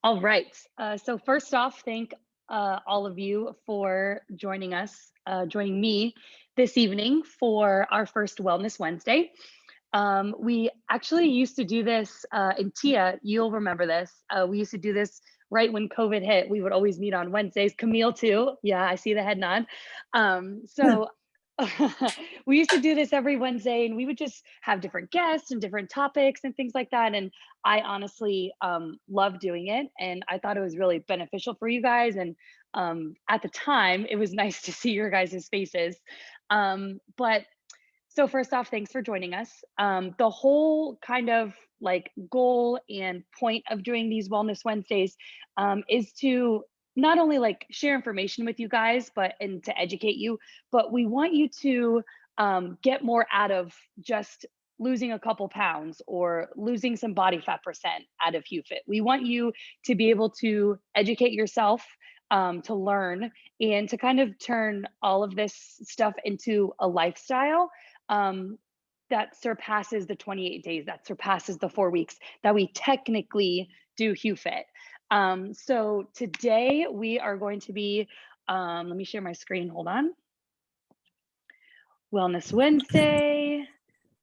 All right. So first off, thank all of you for joining me this evening for our first Wellness Wednesday. We actually used to do this, and Tia, you'll remember this. We used to do this right when COVID hit. We would always meet on Wednesdays. Camille too. Yeah, I see the head nod. So we used to do this every Wednesday, and we would just have different guests and different topics and things like that. And I honestly love doing it, and I thought it was really beneficial for you guys. And at the time, it was nice to see your guys' faces. But so first off, thanks for joining us. The whole kind of like goal and point of doing these Wellness Wednesdays is to not only like share information with you guys, but and to educate you, but we want you to get more out of just losing a couple pounds or losing some body fat percent out of HEWfit. We want you to be able to educate yourself, to learn, and to kind of turn all of this stuff into a lifestyle um, that surpasses the 28 days, that surpasses the 4 weeks that we technically do HEWfit. So today we are going to be, let me share my screen, hold on. Wellness Wednesday.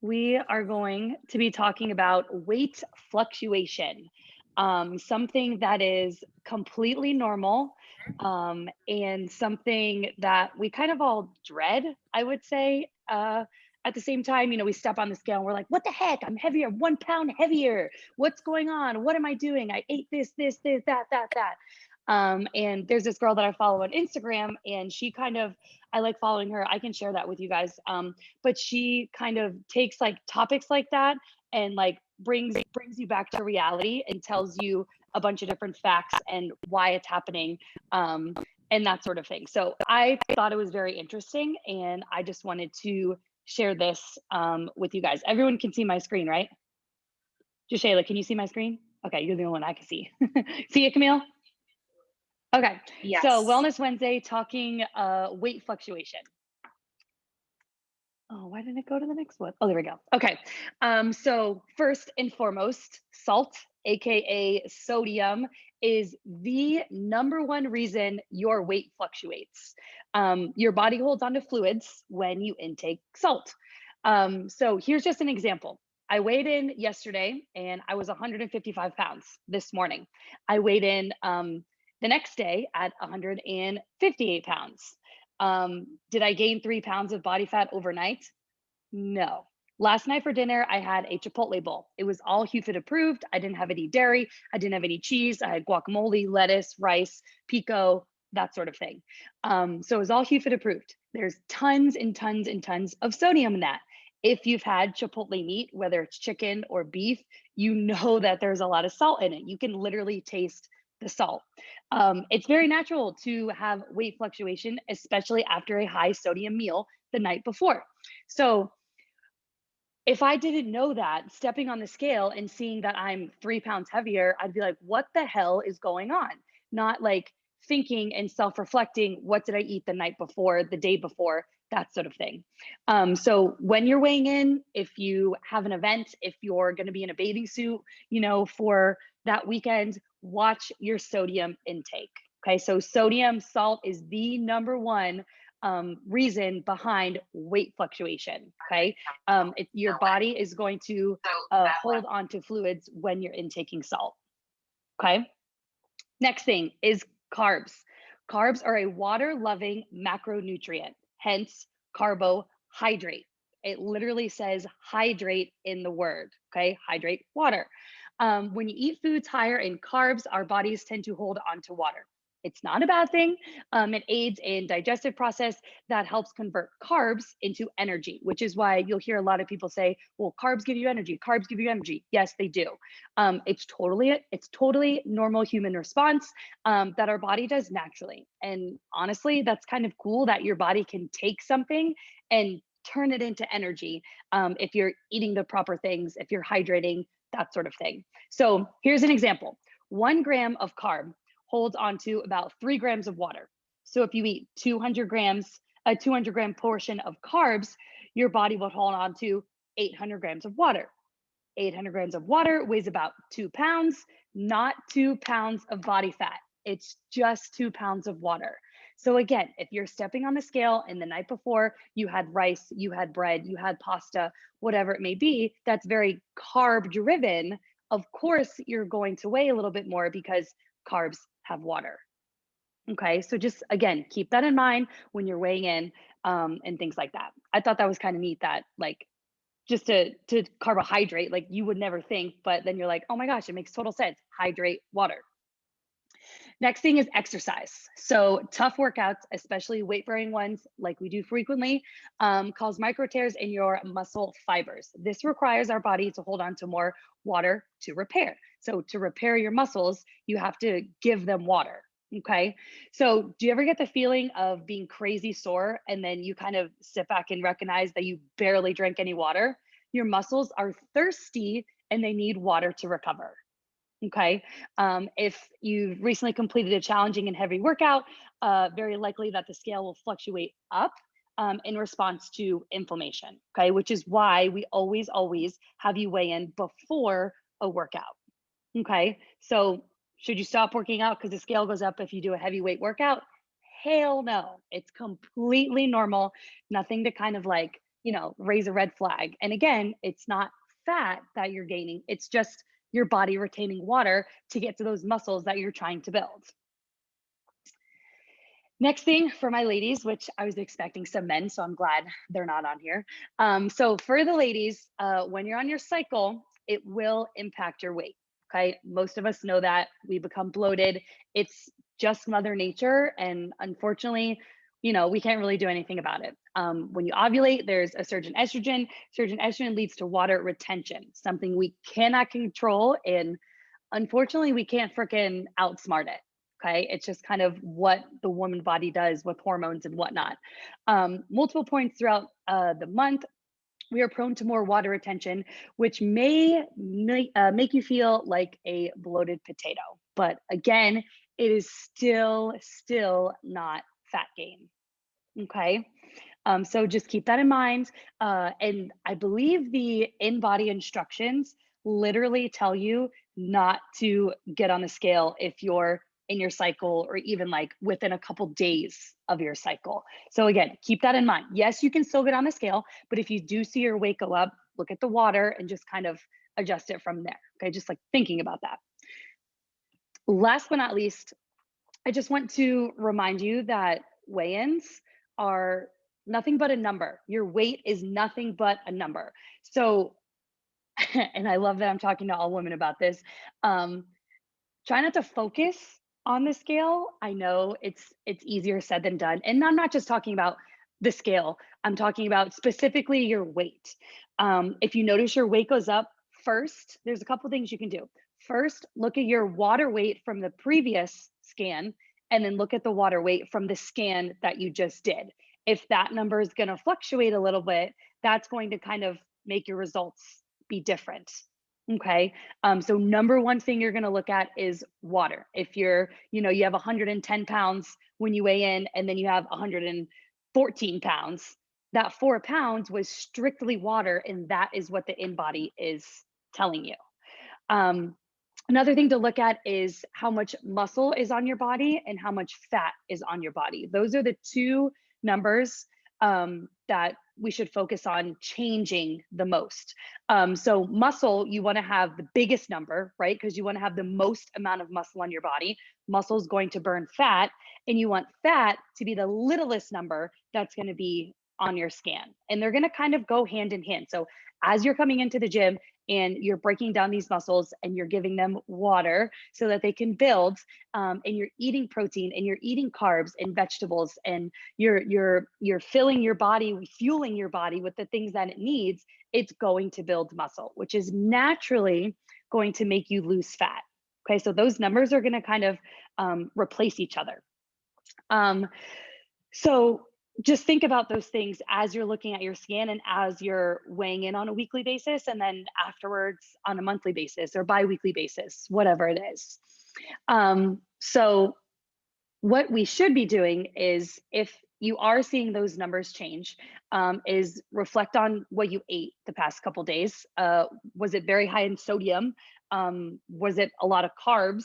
We are going to be talking about weight fluctuation, something that is completely normal, and something that we kind of all dread, I would say. At the same time, we step on the scale and we're like, what the heck? I'm heavier, 1 pound heavier. What's going on? What am I doing? I ate this, that. And there's this girl that I follow on Instagram, and she kind of, I like following her. I can share that with you guys. But she kind of takes like topics like that and like brings you back to reality and tells you a bunch of different facts and why it's happening, and that sort of thing. So I thought it was very interesting, and I just wanted to share this with you guys. Everyone can see my screen, right? Jashayla, can you see my screen? Okay, you're the only one I can see. See it, Camille? Okay, so Yes. Wellness Wednesday, talking weight fluctuation. Oh, why didn't it go to the next one? Oh, there we go. Okay, so first and foremost, salt, aka sodium, is the number one reason your weight fluctuates. Your body holds onto fluids when you intake salt. So here's just an example. I weighed in yesterday and I was 155 pounds this morning. I weighed in the next day at 158 pounds. Did I gain 3 pounds of body fat overnight? No. Last night for dinner, I had a Chipotle bowl. It was all HEWfit approved. I didn't have any dairy. I didn't have any cheese. I had guacamole, lettuce, rice, pico, that sort of thing. So it was all HEWfit approved. There's tons and tons and tons of sodium in that. If you've had Chipotle meat, whether it's chicken or beef, you know that there's a lot of salt in it. You can literally taste the salt. It's very natural to have weight fluctuation, especially after a high sodium meal the night before. So if I didn't know that, stepping on the scale and seeing that I'm 3 pounds heavier, I'd be like, what the hell is going on? Not like thinking and self reflecting, what did I eat the night before, the day before, that sort of thing. So when you're weighing in, if you have an event, if you're going to be in a bathing suit, for that weekend, watch your sodium intake. Okay. So sodium, salt is the number one reason behind weight fluctuation. Okay. Your body is going to hold on to fluids when you're intaking salt. Okay. Next thing is carbs. Carbs are a water loving macronutrient, hence carbohydrate. It literally says hydrate in the word. Okay. Hydrate water. When you eat foods higher in carbs, our bodies tend to hold on to water. It's not a bad thing. It aids in digestive process that helps convert carbs into energy, which is why you'll hear a lot of people say, well, carbs give you energy. Carbs give you energy. Yes, they do. It's totally normal human response that our body does naturally. And honestly, that's kind of cool that your body can take something and turn it into energy if you're eating the proper things, if you're hydrating, that sort of thing. So here's an example. 1 gram of carb holds onto about 3 grams of water. So if you eat 200 grams, a 200 gram portion of carbs, your body will hold on to 800 grams of water. 800 grams of water weighs about 2 pounds, not 2 pounds of body fat. It's just 2 pounds of water. So again, if you're stepping on the scale and the night before you had rice, you had bread, you had pasta, whatever it may be, that's very carb driven. Of course, you're going to weigh a little bit more because carbs have water. Okay, so just again, keep that in mind when you're weighing in and things like that. I thought that was kind of neat that like just to carbohydrate, like you would never think, but then you're like, oh my gosh, it makes total sense. Hydrate water. Next thing is exercise. So tough workouts, especially weight bearing ones like we do frequently, cause micro tears in your muscle fibers. This requires our body to hold on to more water to repair. So to repair your muscles, you have to give them water. Okay. So do you ever get the feeling of being crazy sore and then you kind of sit back and recognize that you barely drank any water? Your muscles are thirsty and they need water to recover. Okay. If you've recently completed a challenging and heavy workout, very likely that the scale will fluctuate up in response to inflammation. Okay. Which is why we always have you weigh in before a workout. Okay. So, should you stop working out because the scale goes up if you do a heavyweight workout? Hell no. It's completely normal. Nothing to kind of like, raise a red flag. And again, it's not fat that you're gaining, it's just your body retaining water to get to those muscles that you're trying to build. Next thing for my ladies, which I was expecting some men, so I'm glad they're not on here. So for the ladies, when you're on your cycle, it will impact your weight. Okay, most of us know that we become bloated. It's just Mother Nature, and unfortunately, we can't really do anything about it. When you ovulate, there's a surge in estrogen. Surge in estrogen leads to water retention, something we cannot control, and unfortunately, we can't freaking outsmart it. Okay. It's just kind of what the woman body does with hormones and whatnot. Multiple points throughout the month, we are prone to more water retention, which may make you feel like a bloated potato. But again, it is still not fat gain. Okay. So just keep that in mind. And I believe the Inbody instructions literally tell you not to get on the scale if you're in your cycle or even like within a couple days of your cycle. So again, keep that in mind. Yes, you can still get on the scale, but if you do see your weight go up, look at the water and just kind of adjust it from there. Okay, just like thinking about that. Last but not least, I just want to remind you that weigh-ins are nothing but a number. Your weight is nothing but a number. So, and I love that I'm talking to all women about this. Try not to focus on the scale. I know it's easier said than done. And I'm not just talking about the scale. I'm talking about specifically your weight. If you notice your weight goes up first, there's a couple things you can do. First, look at your water weight from the previous scan, and then look at the water weight from the scan that you just did. If that number is going to fluctuate a little bit, that's going to kind of make your results be different. Okay. So number one thing you're going to look at is water. If you have 110 pounds when you weigh in, and then you have 114 pounds, that 4 pounds was strictly water. And that is what the Inbody is telling you. Another thing to look at is how much muscle is on your body and how much fat is on your body. Those are the two numbers that we should focus on changing the most. So muscle, you want to have the biggest number, right? Because you want to have the most amount of muscle on your body. Muscle is going to burn fat, and you want fat to be the littlest number that's going to be on your scan. And they're going to kind of go hand in hand. So as you're coming into the gym and you're breaking down these muscles and you're giving them water so that they can build, and you're eating protein and you're eating carbs and vegetables, and you're filling your body, fueling your body with the things that it needs, it's going to build muscle, which is naturally going to make you lose fat. Okay, so those numbers are going to kind of replace each other. So just think about those things as you're looking at your scan and as you're weighing in on a weekly basis, and then afterwards on a monthly basis or bi-weekly basis, whatever it is. So what we should be doing is, if you are seeing those numbers change, is reflect on what you ate the past couple days. Was it very high in sodium? Was it a lot of carbs?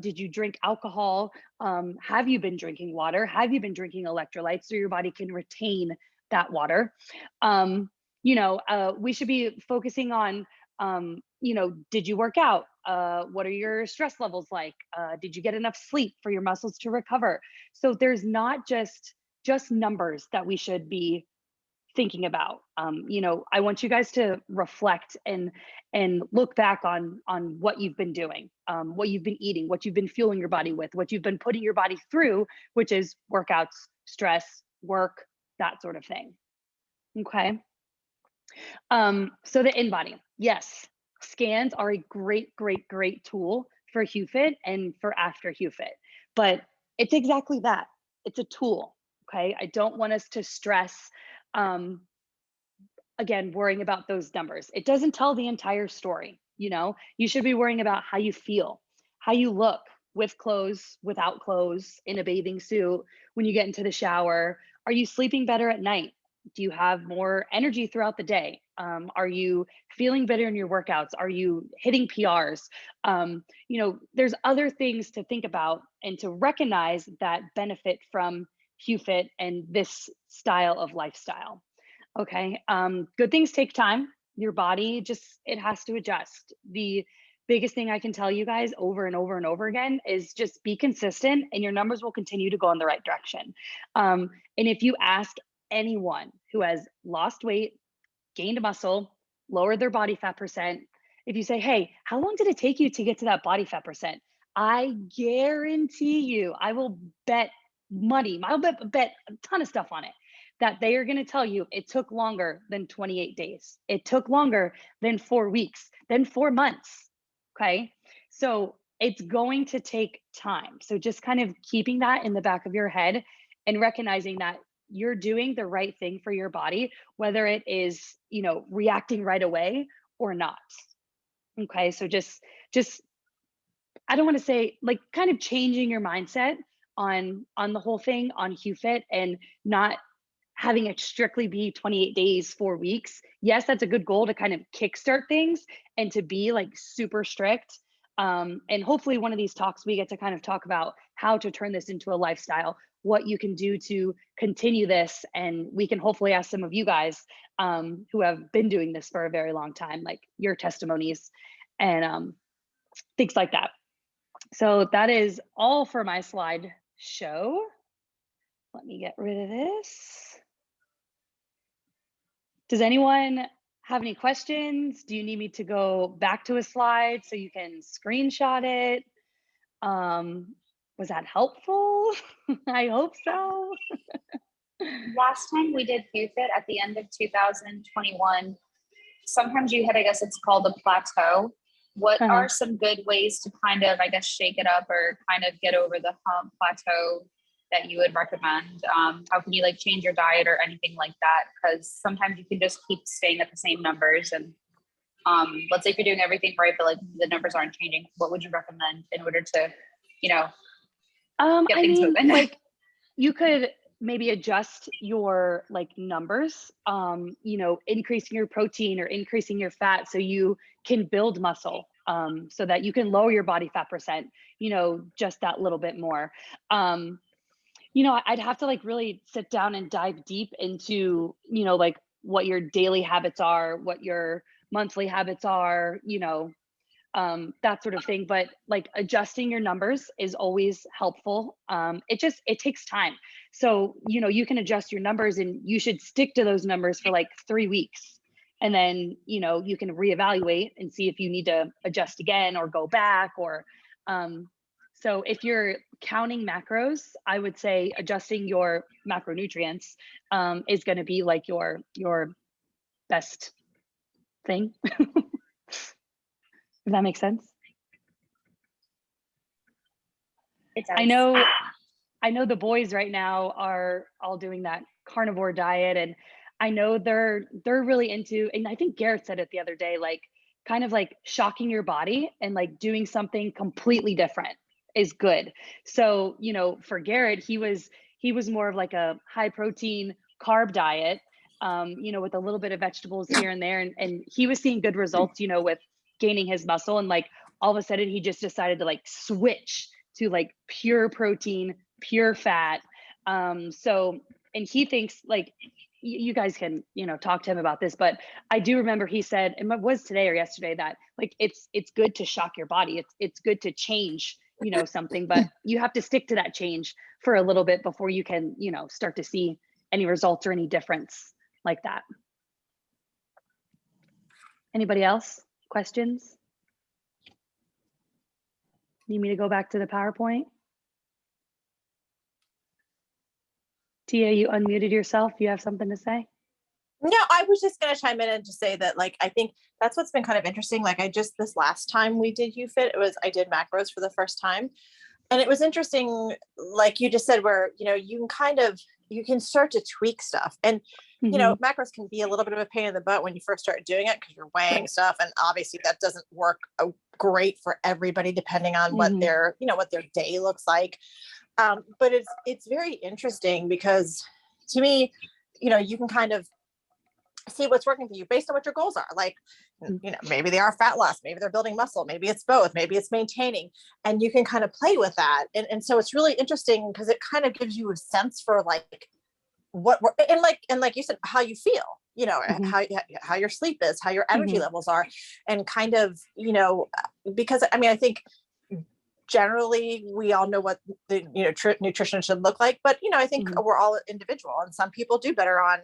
Did you drink alcohol? Have you been drinking water? Have you been drinking electrolytes so your body can retain that water? We should be focusing on, did you work out? What are your stress levels like? Did you get enough sleep for your muscles to recover? So there's not just numbers that we should be thinking about. I want you guys to reflect and look back on what you've been doing, what you've been eating, what you've been fueling your body with, what you've been putting your body through, which is workouts, stress, work, that sort of thing. Okay. So the Inbody, yes, scans are a great, great, great tool for HEWfit and for after HEWfit, but it's exactly that. It's a tool. Okay. I don't want us to stress, again, worrying about those numbers. It doesn't tell the entire story. You should be worrying about how you feel, how you look with clothes, without clothes, in a bathing suit, when you get into the shower. Are you sleeping better at night? Do you have more energy throughout the day? Are you feeling better in your workouts? Are you hitting PRs? There's other things to think about and to recognize that benefit from HEWfit and this style of lifestyle. Okay. Good things take time. Your body it has to adjust. The biggest thing I can tell you guys over and over and over again is just be consistent and your numbers will continue to go in the right direction. And if you ask anyone who has lost weight, gained muscle, lowered their body fat percent, if you say, hey, how long did it take you to get to that body fat percent? I guarantee you, I will bet money, I'll bet a ton of stuff on it, that they are going to tell you it took longer than 28 days. It took longer than 4 weeks, than 4 months. Okay. So it's going to take time. So just kind of keeping that in the back of your head and recognizing that you're doing the right thing for your body, whether it is, reacting right away or not. Okay. So just, I don't want to say, like, kind of changing your mindset on the whole thing on HEWfit and not having it strictly be 28 days, 4 weeks. Yes, that's a good goal to kind of kickstart things and to be like super strict. And hopefully one of these talks, we get to kind of talk about how to turn this into a lifestyle, what you can do to continue this. And we can hopefully ask some of you guys who have been doing this for a very long time, like your testimonies and things like that. So that is all for my slide show. Let me get rid of this. Does anyone have any questions? Do you need me to go back to a slide so you can screenshot it? Was that helpful? I hope so. Last time we did HEWfit at the end of 2021, sometimes you hit, I guess it's called a plateau. What are some good ways to kind of, I guess, shake it up or kind of get over the hump plateau that you would recommend? How can you like change your diet or anything like that? Because sometimes you can just keep staying at the same numbers. And let's say if you're doing everything right, but like the numbers aren't changing, what would you recommend in order to, get things moving? Like you could maybe adjust your like numbers, increasing your protein or increasing your fat so you can build muscle, so that you can lower your body fat percent, just that little bit more. I'd have to like really sit down and dive deep into, like what your daily habits are, what your monthly habits are, that sort of thing. But like adjusting your numbers is always helpful. It takes time. So, you can adjust your numbers and you should stick to those numbers for like 3 weeks. And then, you can reevaluate and see if you need to adjust again or go back or, so if you're counting macros, I would say adjusting your macronutrients is going to be like your best thing. If that makes sense. It does. I know the boys right now are all doing that carnivore diet, and I know they're really into, and I think Garrett said it the other day, like kind of like shocking your body and like doing something completely different is good. So, for Garrett, he was he was more of like a high protein carb diet, with a little bit of vegetables here and there. And he was seeing good results, with gaining his muscle. And like all of a sudden he just decided to like switch to like pure protein, pure fat. And he thinks like, you guys can, talk to him about this, but I do remember he said, and it was today or yesterday, that like, it's good to shock your body. It's good to change, something, but you have to stick to that change for a little bit before you can, start to see any results or any difference like that. Anybody else? Questions? Need me to go back to the PowerPoint? Tia, you unmuted yourself. You have something to say? No, I was just going to chime in and just say that, like, I think that's what's been kind of interesting. Like, this last time we did HEWfit, I did macros for the first time. And it was interesting, like you just said, where, you can start to tweak stuff. And, macros can be a little bit of a pain in the butt when you first start doing it, because you're weighing stuff. And obviously that doesn't work great for everybody, depending on what their day looks like. But it's very interesting because, to me, you can kind of see what's working for you based on what your goals are. Like, maybe they are fat loss, maybe they're building muscle, maybe it's both, maybe it's maintaining, and you can kind of play with that. And so it's really interesting because it kind of gives you a sense for like what we're, and like you said, how you feel, how your sleep is, how your energy levels are, and kind of, because I think generally we all know what the nutrition should look like, but I think we're all individual, and some people do better on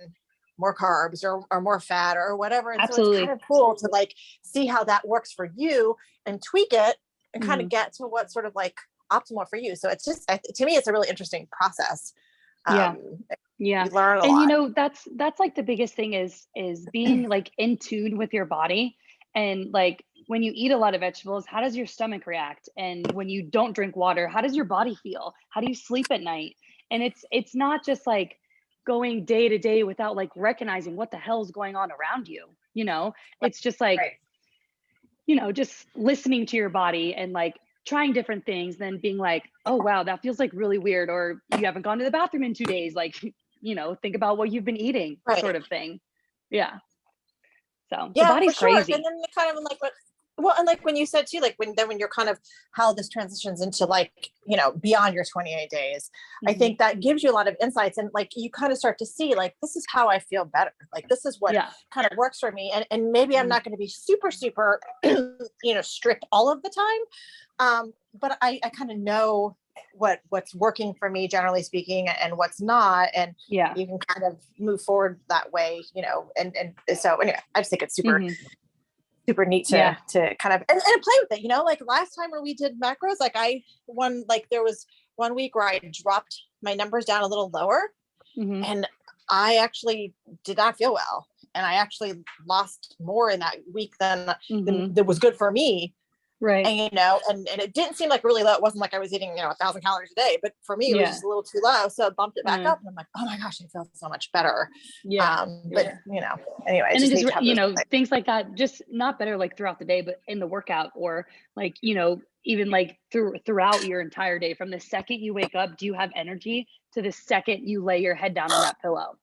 more carbs or more fat or whatever. And Absolutely. So it's kind of cool to like see how that works for you and tweak it and kind of get to what's sort of like optimal for you. So it's just, to me, it's a really interesting process. Yeah. You learn a lot. And that's like the biggest thing is being like in tune with your body. And like when you eat a lot of vegetables, how does your stomach react? And when you don't drink water, how does your body feel? How do you sleep at night? And it's not just like going day to day without like recognizing what the hell is going on around you. It's just like, just listening to your body and like trying different things, then being like, oh, wow, that feels like really weird. Or you haven't gone to the bathroom in 2 days. Like, think about what you've been eating, sort of thing. Yeah. So the body's crazy. And then kind of like and like when you said too, like when you're kind of how this transitions into like, beyond your 28 days, I think that gives you a lot of insights, and like, you kind of start to see like, this is how I feel better. Like, this is what kind of works for me. And maybe I'm not going to be super, super, strict all of the time. But I kind of know what's working for me, generally speaking, and what's not. And you can kind of move forward that way, and so anyway, I just think it's super, super neat to kind of and play with it, like last time when we did macros, like there was 1 week where I dropped my numbers down a little lower, and I actually did not feel well. And I actually lost more in that week than that was good for me. Right. And, and it didn't seem like really low. It wasn't like I was eating, 1,000 calories a day, but for me, it was just a little too low. So I bumped it back up, and I'm like, oh my gosh, I feel so much better. But anyway, and just things like that, just not better like throughout the day, but in the workout, or like, even like throughout your entire day, from the second you wake up, do you have energy, to the second you lay your head down on that pillow,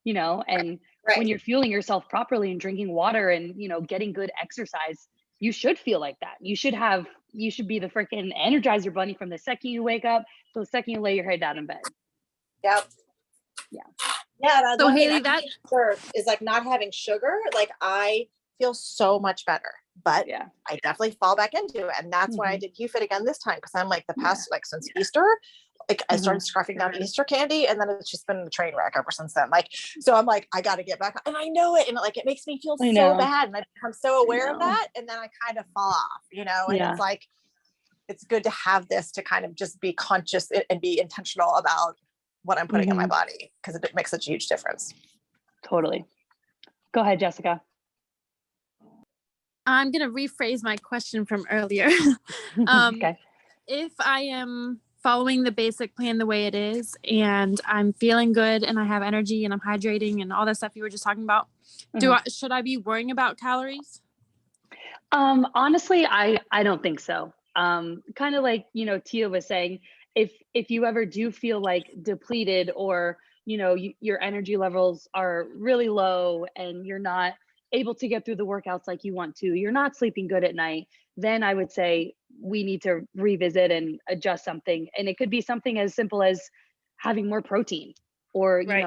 and when you're fueling yourself properly and drinking water and, getting good exercise, you should feel like that. You should be the freaking Energizer bunny from the second you wake up to the second you lay your head down in bed. Yep. Yeah. So Haley, that is like not having sugar. Like, I feel so much better, but I definitely fall back into it. And that's why I did HEWfit again this time. Cause I'm like the past, like since Easter, like I started scarfing down Easter candy, and then it's just been a train wreck ever since then. Like, so I'm like, I got to get back, and I know it. And like, it makes me feel so bad. And I become so aware of that. And then I kind of fall off, and it's like, it's good to have this to kind of just be conscious and be intentional about what I'm putting in my body, because it makes such a huge difference. Totally. Go ahead, Jessica. I'm going to rephrase my question from earlier. Okay. If I am following the basic plan the way it is, and I'm feeling good, and I have energy, and I'm hydrating, and all that stuff you were just talking about, should I be worrying about calories? Honestly, I don't think so. Kind of like, Tia was saying, if you ever do feel like depleted, or your energy levels are really low and you're not able to get through the workouts like you want to, you're not sleeping good at night, then I would say we need to revisit and adjust something. And it could be something as simple as having more protein, or Right.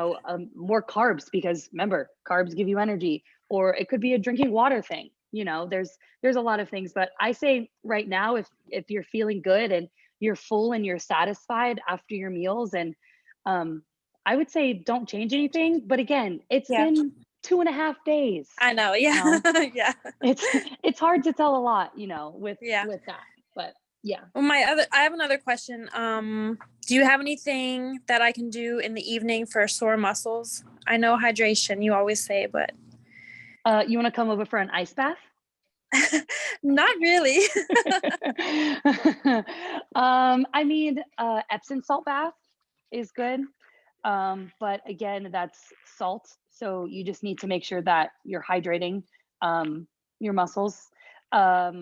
more carbs, because remember, carbs give you energy. Or it could be a drinking water thing. There's a lot of things, but I say right now, if you're feeling good and you're full and you're satisfied after your meals, and I would say don't change anything. But again, it's Yeah. been 2.5 days. I know. Yeah. Yeah. It's hard to tell a lot, with Yeah. with that. But yeah. Well, I have another question. Do you have anything that I can do in the evening for sore muscles? I know hydration, you always say, but You want to come over for an ice bath? not really. I mean, Epsom salt bath is good. But again, that's salt. So you just need to make sure that you're hydrating your muscles. I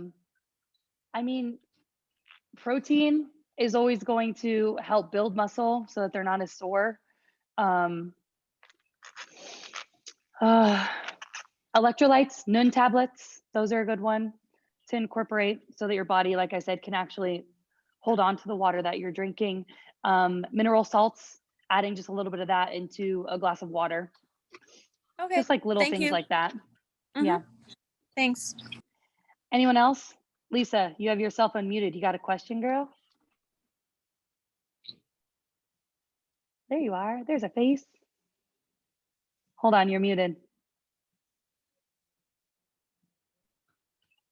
mean, protein is always going to help build muscle so that they're not as sore. Electrolytes, Nun tablets, those are a good one to incorporate so that your body, like I said, can actually hold on to the water that you're drinking. Mineral salts, adding just a little bit of that into a glass of water. Okay. Just like little Thank things you. like that. Mhm. Yeah. Thanks. Anyone else? Lisa, you have yourself unmuted. You got a question, girl? There you are. There's a face. Hold on, you're muted.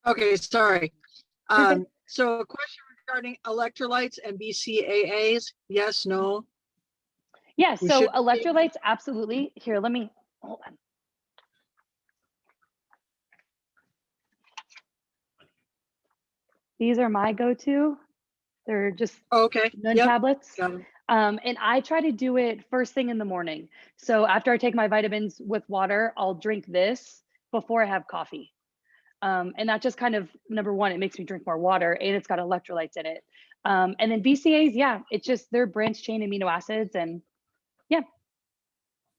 Okay, sorry. You're good. So a question regarding electrolytes and BCAAs, yes, no? Yeah, We so should be- electrolytes, absolutely. Here, hold on. These are my go-to. They're just Okay, Nun yep, tablets. got 'em. And I try to do it first thing in the morning. So after I take my vitamins with water, I'll drink this before I have coffee. And that just kind of, number one, it makes me drink more water, and it's got electrolytes in it. And then BCAAs, yeah, it's just, they're branched chain amino acids, and yeah,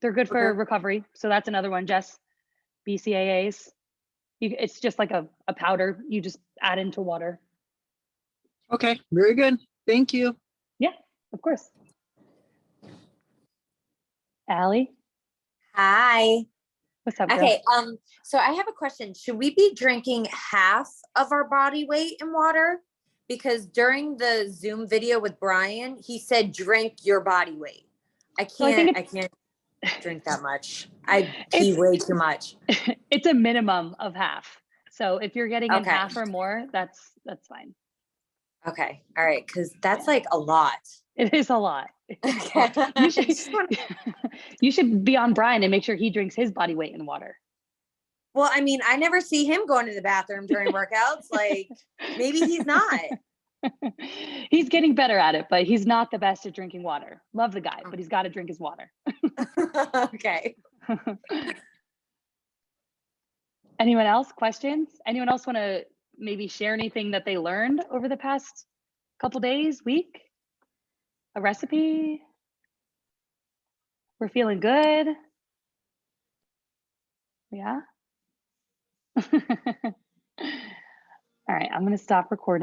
they're good for Okay. recovery. So that's another one, Jess. BCAAs. It's just like a powder you just add into water. Okay, very good. Thank you. Yeah, of course. Allie, Hi. what's up, girl? Okay. So I have a question. Should we be drinking half of our body weight in water? Because during the Zoom video with Brian, he said drink your body weight. I So I think can't drink that much. I pee way too much. It's a minimum of half. So if you're getting in Okay. half or more, that's fine. Okay. All right. Because that's like a lot. It is a lot. Okay. You should, you should be on Brian and make sure he drinks his body weight in water. Well, I mean, I never see him going to the bathroom during workouts. Like, maybe he's not. He's getting better at it, but he's not the best at drinking water. Love the guy, but he's got to drink his water. Okay. Anyone else? Questions? Anyone else want to maybe share anything that they learned over the past couple days, week? A recipe? We're feeling good? Yeah? All right, I'm going to stop recording.